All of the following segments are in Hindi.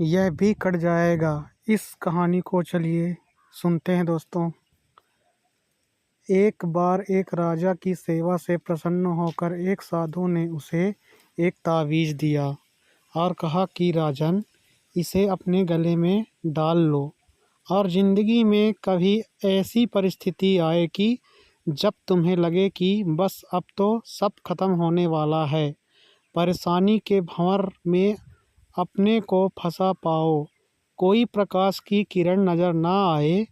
यह भी कट जाएगा। इस कहानी को चलिए सुनते हैं दोस्तों। एक बार एक राजा की सेवा से प्रसन्न होकर एक साधु ने उसे एक तावीज़ दिया और कहा कि राजन, इसे अपने गले में डाल लो और ज़िंदगी में कभी ऐसी परिस्थिति आए कि जब तुम्हें लगे कि बस अब तो सब खत्म होने वाला है, परेशानी के भंवर में अपने को फंसा पाओ, कोई प्रकाश की किरण नज़र ना आए,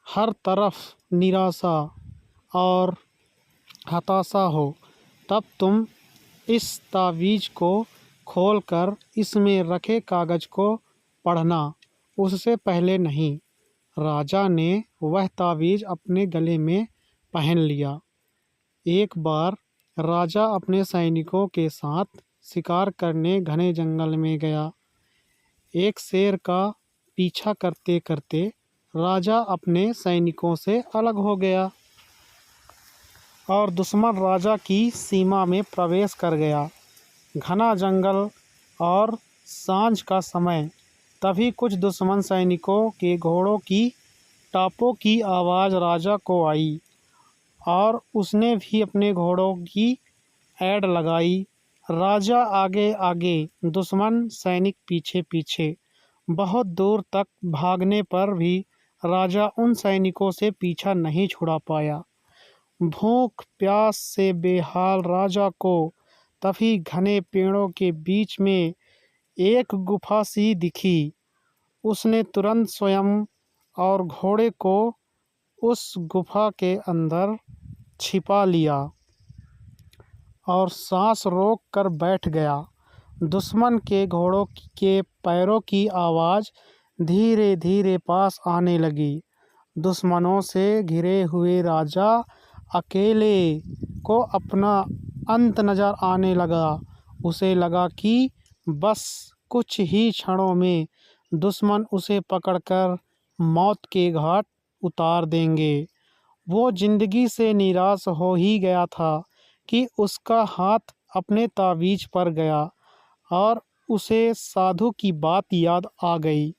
हर तरफ निराशा और हताशा हो, तब तुम इस तावीज़ को खोलकर इसमें रखे कागज़ को पढ़ना, उससे पहले नहीं। राजा ने वह तावीज़ अपने गले में पहन लिया। एक बार राजा अपने सैनिकों के साथ शिकार करने घने जंगल में गया। एक शेर का पीछा करते करते राजा अपने सैनिकों से अलग हो गया और दुश्मन राजा की सीमा में प्रवेश कर गया। घना जंगल और सांझ का समय। तभी कुछ दुश्मन सैनिकों के घोड़ों की टापों की आवाज़ राजा को आई और उसने भी अपने घोड़ों की ऐड लगाई। राजा आगे आगे, दुश्मन सैनिक पीछे पीछे। बहुत दूर तक भागने पर भी राजा उन सैनिकों से पीछा नहीं छुड़ा पाया। भूख प्यास से बेहाल राजा को तभी घने पेड़ों के बीच में एक गुफा सी दिखी। उसने तुरंत स्वयं और घोड़े को उस गुफा के अंदर छिपा लिया और सांस रोक कर बैठ गया। दुश्मन के घोड़ों के पैरों की आवाज़ धीरे धीरे पास आने लगी। दुश्मनों से घिरे हुए राजा अकेले को अपना अंत नज़र आने लगा। उसे लगा कि बस कुछ ही क्षणों में दुश्मन उसे पकड़कर मौत के घाट उतार देंगे। वो जिंदगी से निराश हो ही गया था कि उसका हाथ अपने तावीज़ पर गया और उसे साधु की बात याद आ गई।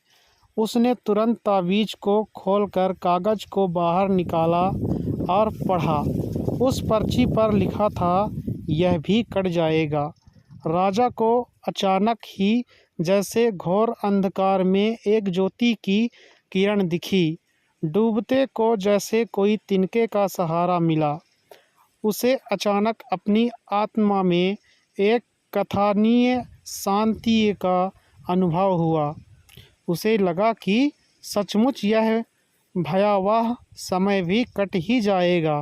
उसने तुरंत तावीज़ को खोलकर कागज़ को बाहर निकाला और पढ़ा। उस पर्ची पर लिखा था, यह भी कट जाएगा। राजा को अचानक ही जैसे घोर अंधकार में एक ज्योति की किरण दिखी। डूबते को जैसे कोई तिनके का सहारा मिला। उसे अचानक अपनी आत्मा में एक कथनीय शांति का अनुभव हुआ। उसे लगा कि सचमुच यह भयावह समय भी कट ही जाएगा।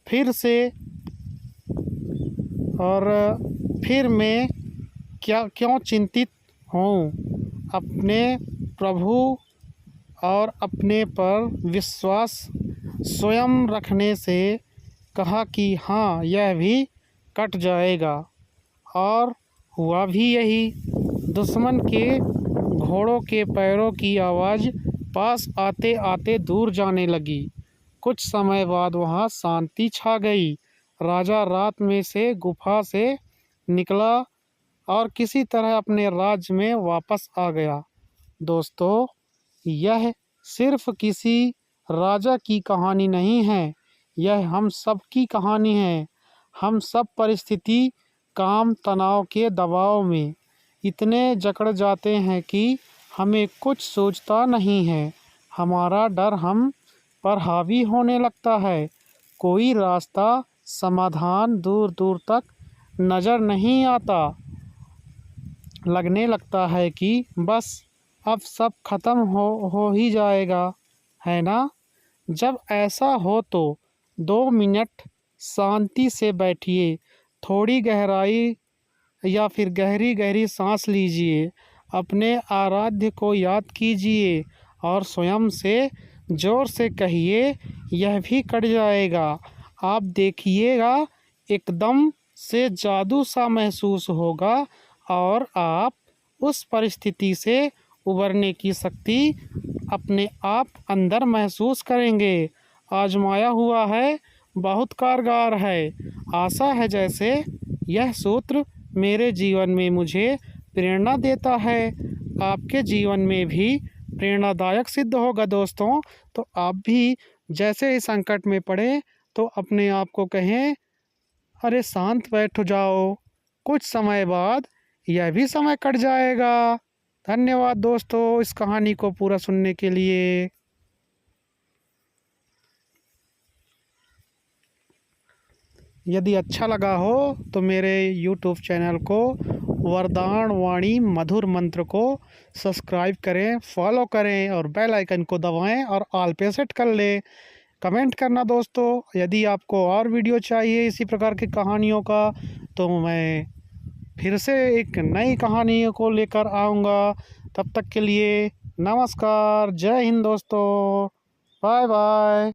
फिर से और फिर मैं क्यों चिंतित हूँ। अपने प्रभु और अपने पर विश्वास स्वयं रखने से कहा कि हाँ, यह भी कट जाएगा। और हुआ भी यही। दुश्मन के घोड़ों के पैरों की आवाज़ पास आते आते दूर जाने लगी। कुछ समय बाद वहाँ शांति छा गई। राजा रात में से गुफा से निकला और किसी तरह अपने राज्य में वापस आ गया। दोस्तों, यह सिर्फ किसी राजा की कहानी नहीं है, यह हम सब की कहानी है। हम सब परिस्थिति, काम, तनाव के दबाव में इतने जकड़ जाते हैं कि हमें कुछ सोचता नहीं है। हमारा डर हम पर हावी होने लगता है। कोई रास्ता, समाधान दूर दूर तक नज़र नहीं आता। लगने लगता है कि बस अब सब खत्म हो ही जाएगा, है ना? जब ऐसा हो तो 2 मिनट शांति से बैठिए, थोड़ी गहराई या फिर गहरी गहरी सांस लीजिए, अपने आराध्य को याद कीजिए और स्वयं से ज़ोर से कहिए, यह भी कट जाएगा। आप देखिएगा, एकदम से जादू सा महसूस होगा और आप उस परिस्थिति से उबरने की शक्ति अपने आप अंदर महसूस करेंगे। आजमाया हुआ है, बहुत कारगर है। आशा है जैसे यह सूत्र मेरे जीवन में मुझे प्रेरणा देता है, आपके जीवन में भी प्रेरणादायक सिद्ध होगा दोस्तों। तो आप भी जैसे ही संकट में पड़े तो अपने आप को कहें, अरे शांत बैठ जाओ, कुछ समय बाद यह भी समय कट जाएगा। धन्यवाद दोस्तों इस कहानी को पूरा सुनने के लिए। यदि अच्छा लगा हो तो मेरे YouTube चैनल को वरदान वाणी मधुर मंत्र को सब्सक्राइब करें, फॉलो करें और बेल आइकन को दबाएं और ऑल पे सेट कर लें। कमेंट करना दोस्तों। यदि आपको और वीडियो चाहिए इसी प्रकार की कहानियों का तो मैं फिर से एक नई कहानी को लेकर आऊँगा। तब तक के लिए नमस्कार, जय हिंद दोस्तों, बाय बाय।